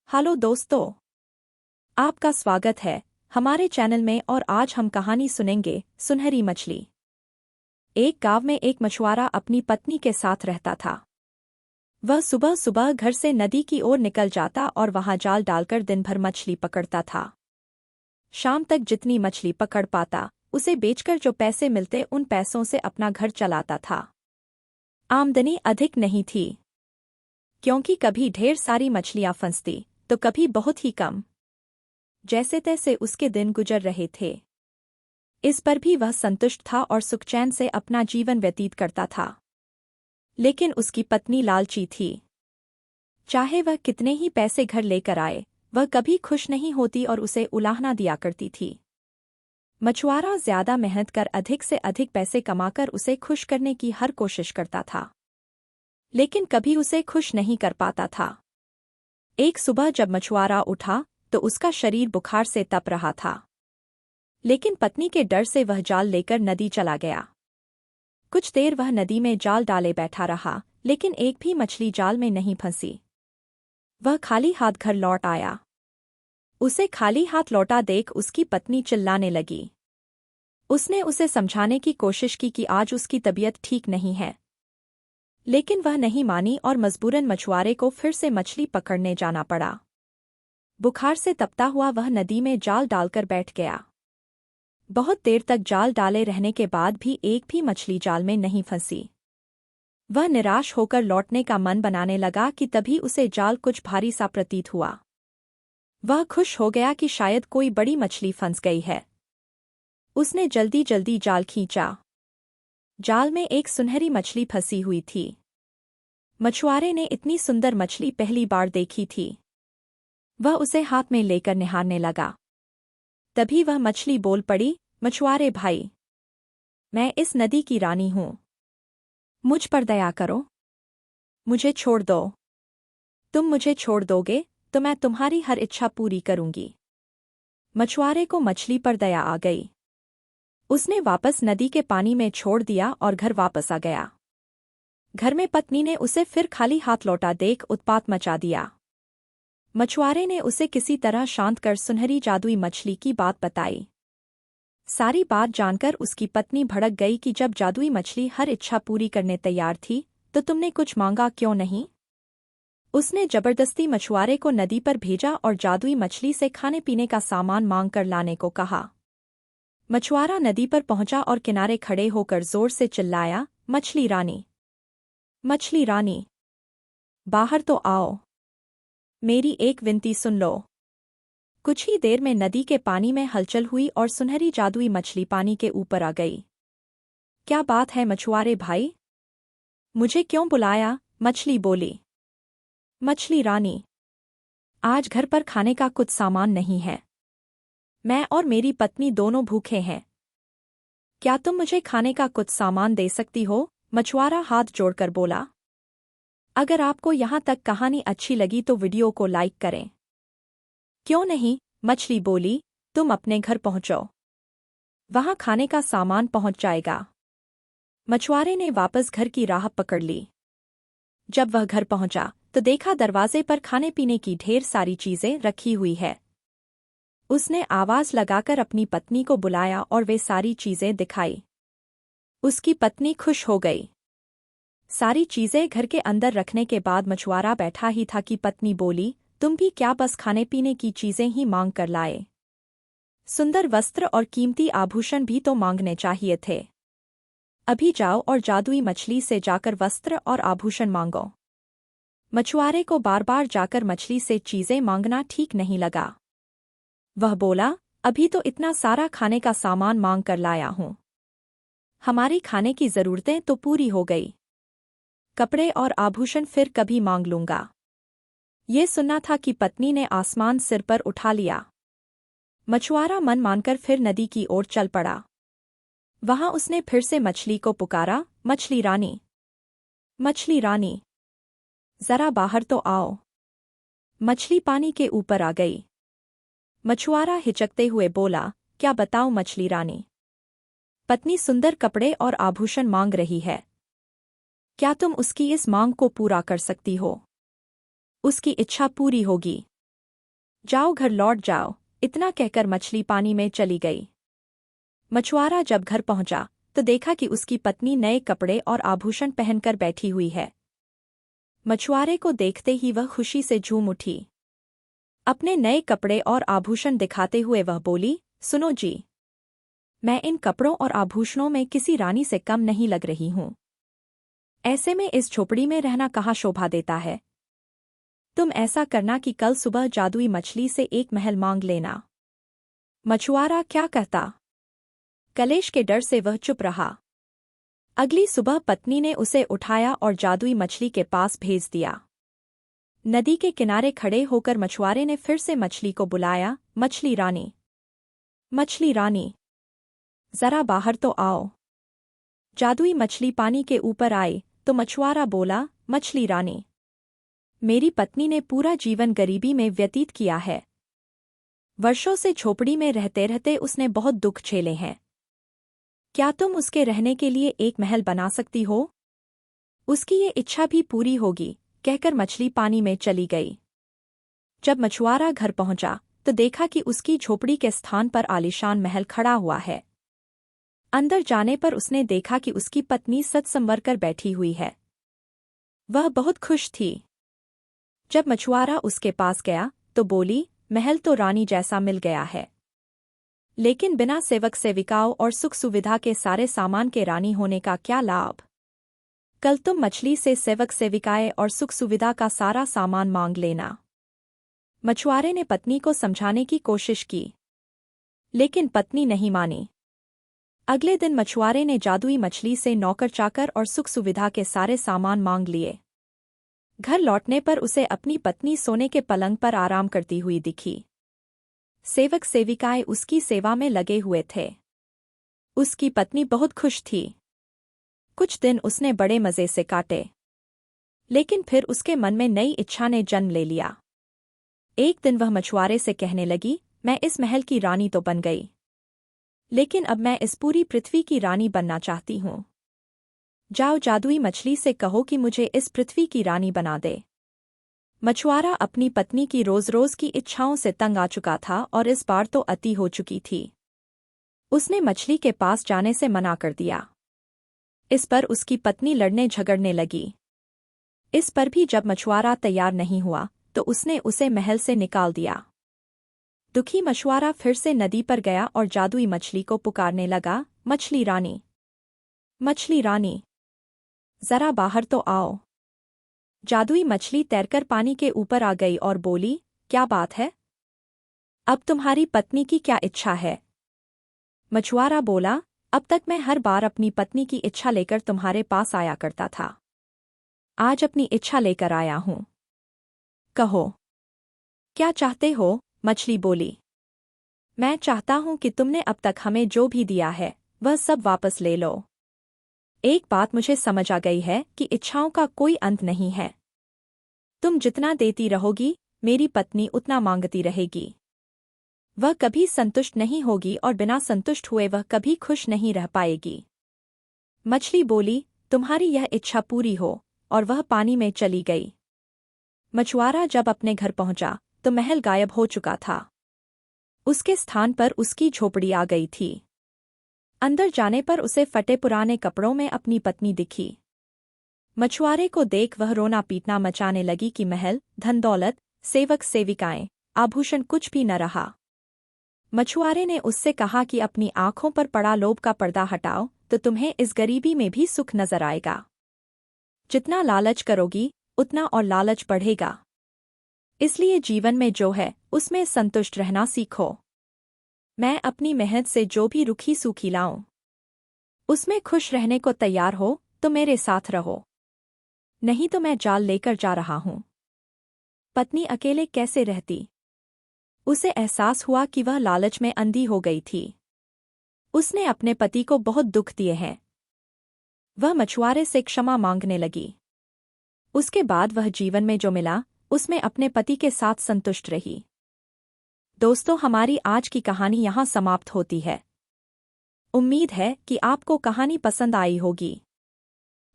Hello दोस्तों, आपका स्वागत है हमारे चैनल में। और आज हम कहानी सुनेंगे सुनहरी मछली। एक गांव में एक मछुआरा अपनी पत्नी के साथ रहता था। वह सुबह सुबह घर से नदी की ओर निकल जाता और वहां जाल डालकर दिन भर मछली पकड़ता था। शाम तक जितनी मछली पकड़ पाता उसे बेचकर जो पैसे मिलते उन पैसों से अपना घर चलाता था। आमदनी अधिक नहीं थी, क्योंकि कभी ढेर सारी मछलियां फंसती तो कभी बहुत ही कम। जैसे तैसे उसके दिन गुजर रहे थे। इस पर भी वह संतुष्ट था और सुखचैन से अपना जीवन व्यतीत करता था। लेकिन उसकी पत्नी लालची थी। चाहे वह कितने ही पैसे घर लेकर आए, वह कभी खुश नहीं होती और उसे उलाहना दिया करती थी। मछुआरा ज्यादा मेहनत कर अधिक से अधिक पैसे कमाकर उसे खुश करने की हर कोशिश करता था, लेकिन कभी उसे खुश नहीं कर पाता था। एक सुबह जब मछुआरा उठा तो उसका शरीर बुखार से तप रहा था, लेकिन पत्नी के डर से वह जाल लेकर नदी चला गया। कुछ देर वह नदी में जाल डाले बैठा रहा, लेकिन एक भी मछली जाल में नहीं फंसी। वह खाली हाथ घर लौट आया। उसे खाली हाथ लौटा देख उसकी पत्नी चिल्लाने लगी। उसने उसे समझाने की कोशिश की कि आज उसकी तबीयत ठीक नहीं है, लेकिन वह नहीं मानी और मजबूरन मछुआरे को फिर से मछली पकड़ने जाना पड़ा। बुखार से तपता हुआ वह नदी में जाल डालकर बैठ गया। बहुत देर तक जाल डाले रहने के बाद भी एक भी मछली जाल में नहीं फंसी। वह निराश होकर लौटने का मन बनाने लगा कि तभी उसे जाल कुछ भारी सा प्रतीत हुआ। वह खुश हो गया कि शायद कोई बड़ी मछली फंस गई है। उसने जल्दी जल्दी जाल खींचा। जाल में एक सुनहरी मछली फंसी हुई थी। मछुआरे ने इतनी सुंदर मछली पहली बार देखी थी। वह उसे हाथ में लेकर निहारने लगा। तभी वह मछली बोल पड़ी, मछुआरे भाई, मैं इस नदी की रानी हूँ। मुझ पर दया करो, मुझे छोड़ दो। तुम मुझे छोड़ दोगे तो मैं तुम्हारी हर इच्छा पूरी करूंगी। मछुआरे को मछली पर दया आ गई। उसने वापस नदी के पानी में छोड़ दिया और घर वापस आ गया। घर में पत्नी ने उसे फिर खाली हाथ लौटा देख उत्पात मचा दिया। मछुआरे ने उसे किसी तरह शांत कर सुनहरी जादुई मछली की बात बताई। सारी बात जानकर उसकी पत्नी भड़क गई कि जब जादुई मछली हर इच्छा पूरी करने तैयार थी तो तुमने कुछ मांगा क्यों नहीं। उसने जबरदस्ती मछुआरे को नदी पर भेजा और जादुई मछली से खाने पीने का सामान मांग कर लाने को कहा। मछुआरा नदी पर पहुंचा और किनारे खड़े होकर जोर से चिल्लाया, मछली रानी, मछली रानी, बाहर तो आओ, मेरी एक विनती सुन लो। कुछ ही देर में नदी के पानी में हलचल हुई और सुनहरी जादुई मछली पानी के ऊपर आ गई। क्या बात है मछुआरे भाई, मुझे क्यों बुलाया? मछली बोली। मछली रानी, आज घर पर खाने का कुछ सामान नहीं है। मैं और मेरी पत्नी दोनों भूखे हैं। क्या तुम मुझे खाने का कुछ सामान दे सकती हो? मछुआरा हाथ जोड़कर बोला। अगर आपको यहाँ तक कहानी अच्छी लगी तो वीडियो को लाइक करें। क्यों नहीं, मछली बोली, तुम अपने घर पहुंचो, वहां खाने का सामान पहुंच जाएगा। मछुआरे ने वापस घर की राह पकड़ ली। जब वह घर पहुंचा तो देखा दरवाजे पर खाने पीने की ढेर सारी चीजें रखी हुई है। उसने आवाज लगाकर अपनी पत्नी को बुलाया और वे सारी चीजें दिखाई। उसकी पत्नी खुश हो गई। सारी चीजें घर के अंदर रखने के बाद मछुआरा बैठा ही था कि पत्नी बोली, तुम भी क्या बस खाने पीने की चीजें ही मांग कर लाए? सुंदर वस्त्र और कीमती आभूषण भी तो मांगने चाहिए थे। अभी जाओ और जादुई मछली से जाकर वस्त्र और आभूषण मांगो। मछुआरे को बार बार जाकर मछली से चीजें मांगना ठीक नहीं लगा। वह बोला, अभी तो इतना सारा खाने का सामान मांग कर लाया हूं। हमारी खाने की जरूरतें तो पूरी हो गई। कपड़े और आभूषण फिर कभी मांग लूंगा। ये सुनना था कि पत्नी ने आसमान सिर पर उठा लिया। मछुआरा मन मानकर फिर नदी की ओर चल पड़ा। वहां उसने फिर से मछली को पुकारा, मछली रानी, मछली रानी, जरा बाहर तो आओ। मछली पानी के ऊपर आ गई। मछुआरा हिचकते हुए बोला, क्या बताऊं मछली रानी, पत्नी सुंदर कपड़े और आभूषण मांग रही है। क्या तुम उसकी इस मांग को पूरा कर सकती हो? उसकी इच्छा पूरी होगी। जाओ घर लौट जाओ, इतना कहकर मछली पानी में चली गई। मछुआरा जब घर पहुंचा तो देखा कि उसकी पत्नी नए कपड़े और आभूषण पहनकर बैठी हुई है। मछुआरे को देखते ही वह खुशी से झूम उठी। अपने नए कपड़े और आभूषण दिखाते हुए वह बोली, सुनो जी, मैं इन कपड़ों और आभूषणों में किसी रानी से कम नहीं लग रही हूं। ऐसे में इस झोपड़ी में रहना कहाँ शोभा देता है। तुम ऐसा करना कि कल सुबह जादुई मछली से एक महल मांग लेना। मछुआरा क्या कहता? कलेश के डर से वह चुप रहा। अगली सुबह पत्नी ने उसे उठाया और जादुई मछली के पास भेज दिया। नदी के किनारे खड़े होकर मछुआरे ने फिर से मछली को बुलाया, मछली रानी, मछली रानी, जरा बाहर तो आओ। जादुई मछली पानी के ऊपर आई तो मछुआरा बोला, मछली रानी, मेरी पत्नी ने पूरा जीवन गरीबी में व्यतीत किया है। वर्षों से झोपड़ी में रहते रहते उसने बहुत दुख झेले हैं। क्या तुम उसके रहने के लिए एक महल बना सकती हो? उसकी ये इच्छा भी पूरी होगी, कहकर मछली पानी में चली गई। जब मछुआरा घर पहुंचा तो देखा कि उसकी झोपड़ी के स्थान पर आलीशान महल खड़ा हुआ है। अंदर जाने पर उसने देखा कि उसकी पत्नी सज संवर कर बैठी हुई है। वह बहुत खुश थी। जब मछुआरा उसके पास गया तो बोली, महल तो रानी जैसा मिल गया है, लेकिन बिना सेवक सेविकाओं और सुख सुविधा के सारे सामान के रानी होने का क्या लाभ? कल तुम मछली से सेवक सेविकाएं और सुख सुविधा का सारा सामान मांग लेना। मछुआरे ने पत्नी को समझाने की कोशिश की, लेकिन पत्नी नहीं मानी। अगले दिन मछुआरे ने जादुई मछली से नौकर चाकर और सुख सुविधा के सारे सामान मांग लिए। घर लौटने पर उसे अपनी पत्नी सोने के पलंग पर आराम करती हुई दिखी। सेवक सेविकाएं उसकी सेवा में लगे हुए थे। उसकी पत्नी बहुत खुश थी। कुछ दिन उसने बड़े मजे से काटे, लेकिन फिर उसके मन में नई इच्छा ने जन्म ले लिया। एक दिन वह मछुआरे से कहने लगी, मैं इस महल की रानी तो बन गई, लेकिन अब मैं इस पूरी पृथ्वी की रानी बनना चाहती हूँ। जाओ जादुई मछली से कहो कि मुझे इस पृथ्वी की रानी बना दे। मछुआरा अपनी पत्नी की रोज रोज की इच्छाओं से तंग आ चुका था और इस बार तो अति हो चुकी थी। उसने मछली के पास जाने से मना कर दिया। इस पर उसकी पत्नी लड़ने झगड़ने लगी। इस पर भी जब मछुआरा तैयार नहीं हुआ तो उसने उसे महल से निकाल दिया। दुखी मछुआरा फिर से नदी पर गया और जादुई मछली को पुकारने लगा, मछली रानी, मछली रानी, जरा बाहर तो आओ। जादुई मछली तैरकर पानी के ऊपर आ गई और बोली, क्या बात है? अब तुम्हारी पत्नी की क्या इच्छा है? मछुआरा बोला, अब तक मैं हर बार अपनी पत्नी की इच्छा लेकर तुम्हारे पास आया करता था। आज अपनी इच्छा लेकर आया हूं। कहो, क्या चाहते हो? मछली बोली। मैं चाहता हूं कि तुमने अब तक हमें जो भी दिया है वह सब वापस ले लो। एक बात मुझे समझ आ गई है कि इच्छाओं का कोई अंत नहीं है। तुम जितना देती रहोगी मेरी पत्नी उतना मांगती रहेगी। वह कभी संतुष्ट नहीं होगी और बिना संतुष्ट हुए वह कभी खुश नहीं रह पाएगी। मछली बोली, तुम्हारी यह इच्छा पूरी हो, और वह पानी में चली गई। मछुआरा जब अपने घर पहुंचा तो महल गायब हो चुका था। उसके स्थान पर उसकी झोपड़ी आ गई थी। अंदर जाने पर उसे फटे पुराने कपड़ों में अपनी पत्नी दिखी। मछुआरे को देख वह रोना पीटना मचाने लगी कि महल, धन दौलत, सेवक सेविकाएं, आभूषण कुछ भी न रहा। मछुआरे ने उससे कहा कि अपनी आंखों पर पड़ा लोभ का पर्दा हटाओ तो तुम्हें इस गरीबी में भी सुख नजर आएगा। जितना लालच करोगी उतना और लालच बढ़ेगा। इसलिए जीवन में जो है उसमें संतुष्ट रहना सीखो। मैं अपनी मेहनत से जो भी रुखी सूखी लाऊं उसमें खुश रहने को तैयार हो तो मेरे साथ रहो, नहीं तो मैं जाल लेकर जा रहा हूं। पत्नी अकेले कैसे रहती? उसे एहसास हुआ कि वह लालच में अंधी हो गई थी। उसने अपने पति को बहुत दुख दिए हैं। वह मछुआरे से क्षमा मांगने लगी। उसके बाद वह जीवन में जो मिला उसमें अपने पति के साथ संतुष्ट रही। दोस्तों, हमारी आज की कहानी यहाँ समाप्त होती है। उम्मीद है कि आपको कहानी पसंद आई होगी।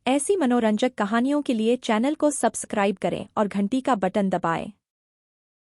ऐसी मनोरंजक कहानियों के लिए चैनल को सब्सक्राइब करें और घंटी का बटन दबाएं।